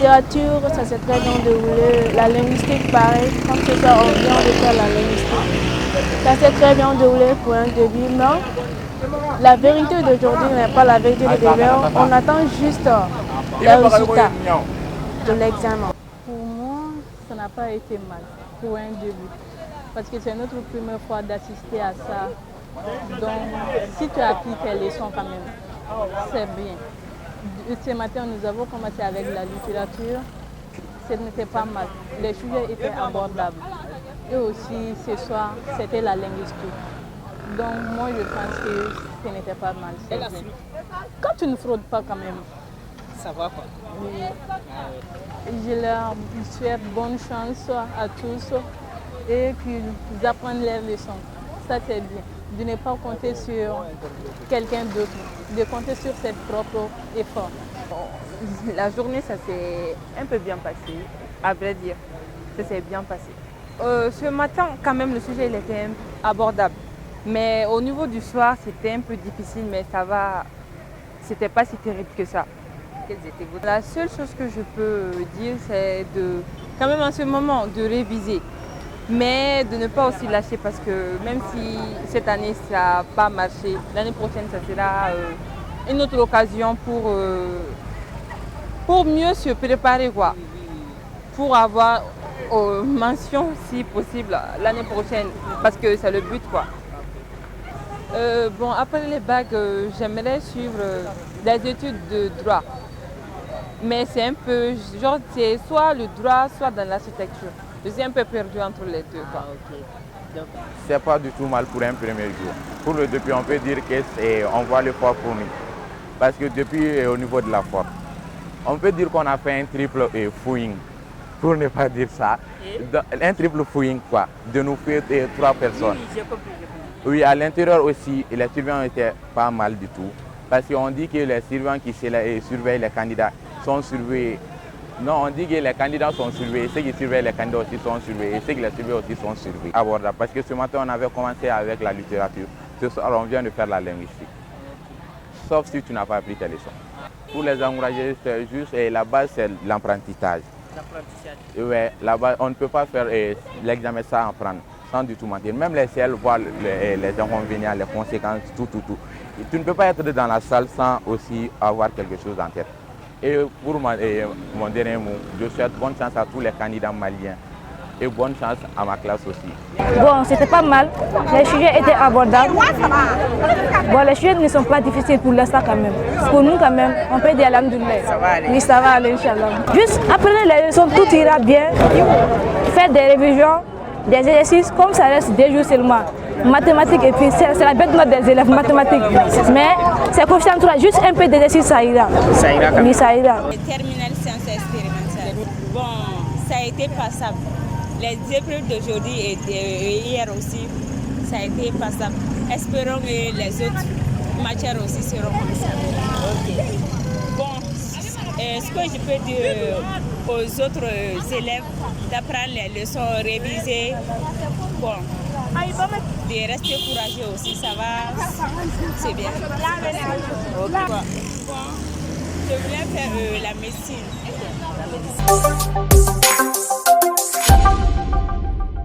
littérature, ça s'est très bien déroulé. La linguistique, pareil. Comme ce soir, on vient de faire la linguistique. Ça s'est très bien déroulé pour un début, mais la vérité d'aujourd'hui n'est pas la vérité de demain. On attend juste les résultats de l'examen. Pour moi, ça n'a pas été mal pour un début. Parce que c'est notre première fois d'assister à ça. Donc, si tu appliques tes leçons quand même, c'est bien. Ce matin, nous avons commencé avec la littérature. Ce n'était pas mal. Les sujets étaient abordables. Et aussi, ce soir, c'était la linguistique. Donc, moi, je pense que ce n'était pas mal. C'est bien. Quand tu ne fraudes pas quand même, ça va quoi. Oui. Je leur souhaite bonne chance à tous et qu'ils apprennent leurs leçons. Ça, c'est bien. De ne pas compter sur quelqu'un d'autre, de compter sur ses propres efforts. La journée, ça s'est un peu bien passé, à vrai dire. Ça s'est bien passé. Ce matin, quand même, le sujet il était abordable. Mais au niveau du soir, c'était un peu difficile, mais ça va. C'était pas si terrible que ça. La seule chose que je peux dire, c'est de, quand même en ce moment, de réviser. Mais de ne pas aussi lâcher parce que même si cette année ça n'a pas marché, l'année prochaine ça sera une autre occasion pour mieux se préparer quoi. Pour avoir mention si possible l'année prochaine parce que c'est le but quoi. Bon après les bacs, j'aimerais suivre des études de droit. Mais c'est un peu, genre c'est soit le droit, soit dans l'architecture. Je suis un peu perdu entre les deux. C'est pas du tout mal pour un premier jour. Pour le depuis, on peut dire qu'on voit l'effort fourni. Parce que depuis, au niveau de la force, on peut dire qu'on a fait un triple fouilling, pour ne pas dire ça. Un triple fouilling, quoi, de nous faire 3 personnes. Oui, j'ai compris. Oui, à l'intérieur aussi, les surveillants étaient pas mal du tout. Parce qu'on dit que les surveillants qui surveillent les candidats sont surveillés. Non, on dit que les candidats sont surveillés, ceux qui surveillent les candidats aussi sont surveillés, et ceux qui les surveillent aussi sont surveillés. Abordable, parce que ce matin, on avait commencé avec la littérature. Ce soir, on vient de faire la linguistique. Sauf si tu n'as pas appris tes leçons. Pour les encourager, c'est juste, et la base, c'est l'apprentissage. L'apprentissage. Oui, la base, on ne peut pas faire l'examen sans apprendre, sans du tout mentir. Même les CL voient les inconvénients, les conséquences, tout. Et tu ne peux pas être dans la salle sans aussi avoir quelque chose en tête. Et pour mon dernier mot, je souhaite bonne chance à tous les candidats maliens et bonne chance à ma classe aussi. Bon, c'était pas mal. Les sujets étaient abordables. Bon, les sujets ne sont pas difficiles pour l'instant quand même. Pour nous quand même, on peut dire alhamdoulilah. Ça va aller. Oui, ça va aller, Inch'Allah. Juste apprenez les leçons, tout ira bien. Faites des révisions, des exercices, comme ça reste 2 jours seulement. Mathématiques et puis c'est la bête note des élèves mathématiques. Mais c'est concentré, juste un peu d'exercice, ça ira. Ça ira quand même. Oui, ça ira. Terminale sciences expérimentales. Bon, ça a été passable. Les épreuves d'aujourd'hui et hier aussi, ça a été passable. Espérons que les autres matières aussi seront comme ça. Okay. Bon, ce que je peux dire aux autres élèves, d'apprendre les leçons, réviser. Bon, de rester courageux aussi, ça va, c'est bien. Okay. Bon, je voulais faire la médecine.